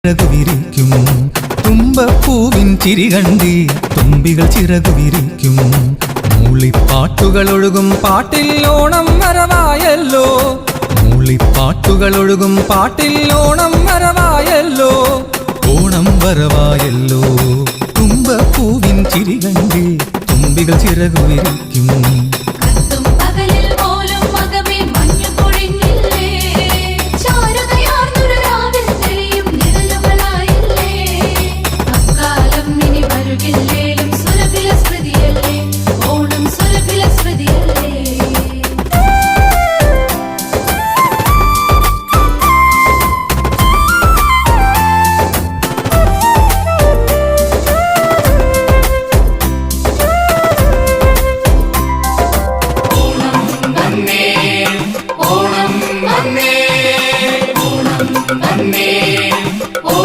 ചിറകുവിരിക്കും തുമ്പപ്പൂവിൻ ചിരി കണ്ടി തുമ്പികൾ ചിറകുവിരിക്കും മൂളിപ്പാട്ടുകൾ ഒഴുകും പാട്ടിൽ ഓണം വരവായല്ലോ മൂളിപ്പാട്ടുകൾ ഒഴുകും പാട്ടിൽ ഓണം വരവായല്ലോ ഓണം വരവായല്ലോ തുമ്പപ്പൂവിൻ ചിരി കണ്ടി തുമ്പികൾ ചിറകുവിരിക്കും